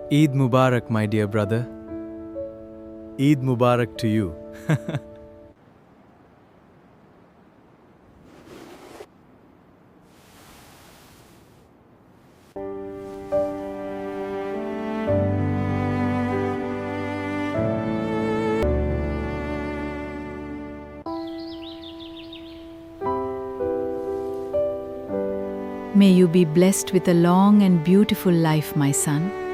Eid Mubarak, my dear brother. Eid Mubarak to you. May you be blessed with a long and beautiful life, my son.